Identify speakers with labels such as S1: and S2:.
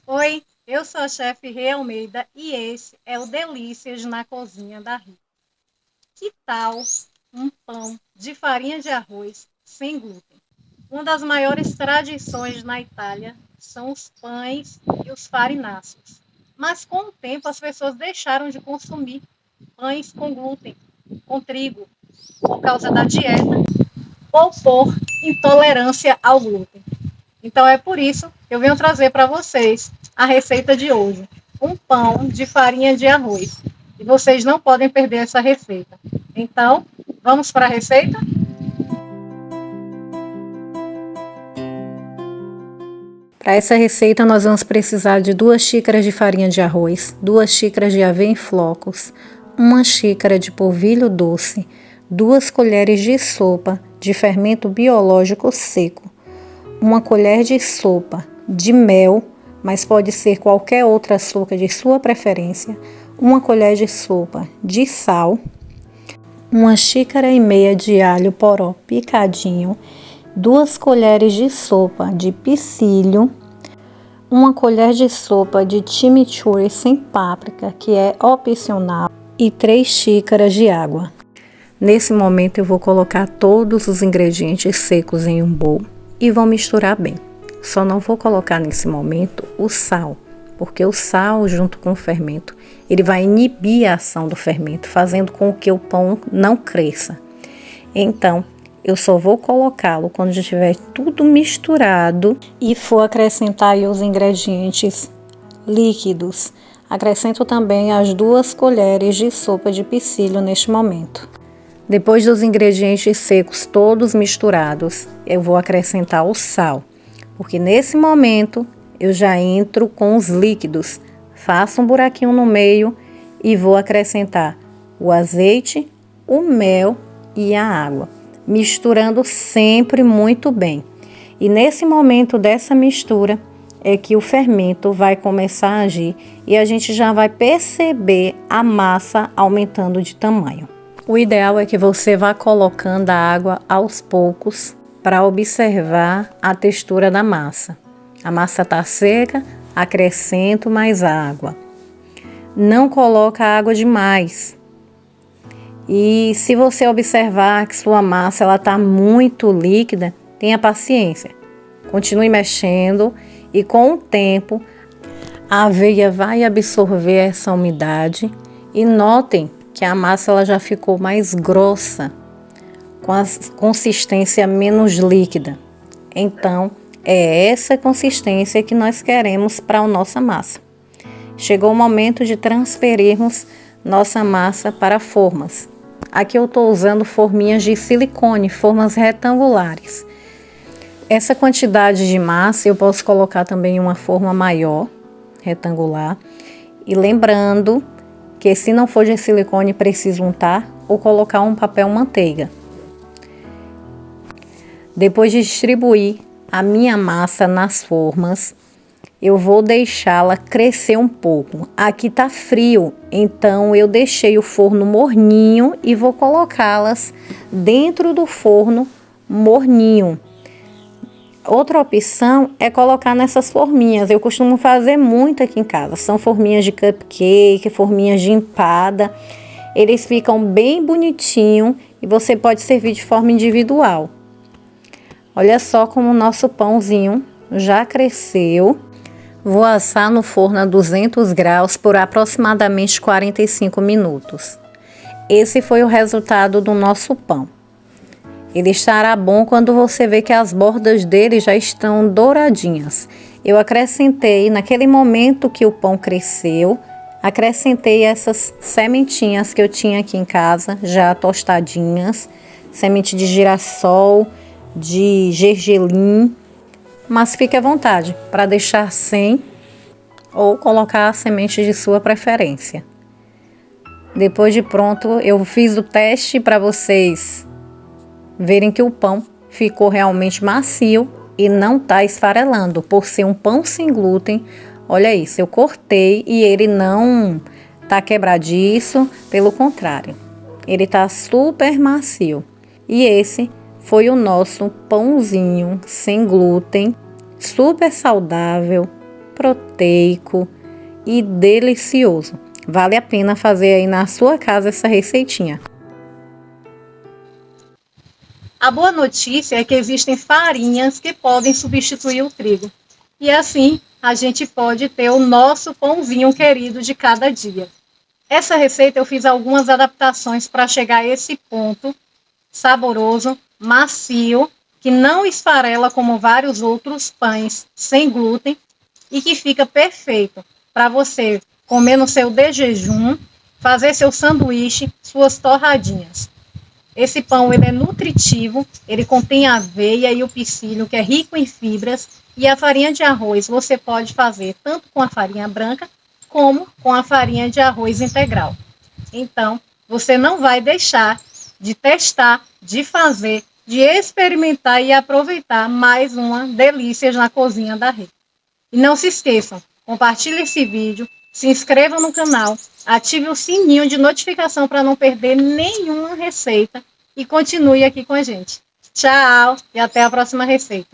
S1: Oi, eu sou a chefe Rê Almeida e esse é o Delícias na Cozinha da Rê. Que tal um pão de farinha de arroz sem glúten? Uma das maiores tradições na Itália são os pães e os farináceos. Mas com o tempo as pessoas deixaram de consumir pães com glúten, com trigo, por causa da dieta ou por intolerância ao glúten. Então é por isso que eu venho trazer para vocês a receita de hoje. Um pão de farinha de arroz. E vocês não podem perder essa receita. Então, vamos para a receita? Para essa receita, nós vamos precisar de 2 xícaras de farinha de arroz, 2 xícaras de aveia em flocos, 1 xícara de polvilho doce, 2 colheres de sopa de fermento biológico seco, 1 colher de sopa de mel, mas pode ser qualquer outro açúcar de sua preferência, 1 colher de sopa de sal, 1 xícara e meia de alho poró picadinho, 2 colheres de sopa de psyllium, 1 colher de sopa de chimichurri sem páprica, que é opcional, e 3 xícaras de água. Nesse momento eu vou colocar todos os ingredientes secos em um bowl e vou misturar bem. Só não vou colocar nesse momento o sal, porque o sal junto com o fermento, ele vai inibir a ação do fermento, fazendo com que o pão não cresça. Então, eu só vou colocá-lo quando já estiver tudo misturado e for acrescentar aí os ingredientes líquidos. Acrescento também as 2 colheres de sopa de psyllium neste momento. Depois dos ingredientes secos todos misturados, eu vou acrescentar o sal, porque nesse momento eu já entro com os líquidos. Faço um buraquinho no meio e vou acrescentar o azeite, o mel e a água, misturando sempre muito bem. E nesse momento dessa mistura é que o fermento vai começar a agir e a gente já vai perceber a massa aumentando de tamanho. O ideal é que você vá colocando a água aos poucos para observar a textura da massa. A massa está seca, acrescento mais água. Não coloca água demais. E se você observar que sua massa está muito líquida, tenha paciência. Continue mexendo e com o tempo a aveia vai absorver essa umidade e notem que a massa ela já ficou mais grossa, com a consistência menos líquida. Então, é essa consistência que nós queremos para a nossa massa. Chegou o momento de transferirmos nossa massa para formas. Aqui eu estou usando forminhas de silicone, formas retangulares. Essa quantidade de massa eu posso colocar também em uma forma maior, retangular. E lembrando que se não for de silicone, preciso untar ou colocar um papel manteiga. Depois de distribuir a minha massa nas formas, eu vou deixá-la crescer um pouco. Aqui tá frio, então eu deixei o forno morninho e vou colocá-las dentro do forno morninho. Outra opção é colocar nessas forminhas. Eu costumo fazer muito aqui em casa. São forminhas de cupcake, forminhas de empada. Eles ficam bem bonitinhos e você pode servir de forma individual. Olha só como o nosso pãozinho já cresceu. Vou assar no forno a 200 graus por aproximadamente 45 minutos. Esse foi o resultado do nosso pão. Ele estará bom quando você vê que as bordas dele já estão douradinhas. Eu acrescentei, naquele momento que o pão cresceu, acrescentei essas sementinhas que eu tinha aqui em casa, já tostadinhas, semente de girassol, de gergelim, mas fique à vontade para deixar sem ou colocar a semente de sua preferência. Depois de pronto, eu fiz o teste para vocês verem que o pão ficou realmente macio e não está esfarelando. Por ser um pão sem glúten, olha isso, eu cortei e ele não está quebradiço, pelo contrário, ele está super macio. E esse foi o nosso pãozinho sem glúten, super saudável, proteico e delicioso. Vale a pena fazer aí na sua casa essa receitinha. A boa notícia é que existem farinhas que podem substituir o trigo. E assim a gente pode ter o nosso pãozinho querido de cada dia. Essa receita eu fiz algumas adaptações para chegar a esse ponto saboroso, macio, que não esfarela como vários outros pães sem glúten e que fica perfeito para você comer no seu de jejum, fazer seu sanduíche, suas torradinhas. Esse pão ele é nutritivo, ele contém aveia e o psyllium, que é rico em fibras, e a farinha de arroz você pode fazer tanto com a farinha branca como com a farinha de arroz integral. Então, você não vai deixar de testar, de fazer, de experimentar e aproveitar mais uma delícia na cozinha da Rê. E não se esqueçam, compartilhe esse vídeo, se inscrevam no canal, ative o sininho de notificação para não perder nenhuma receita e continue aqui com a gente. Tchau e até a próxima receita.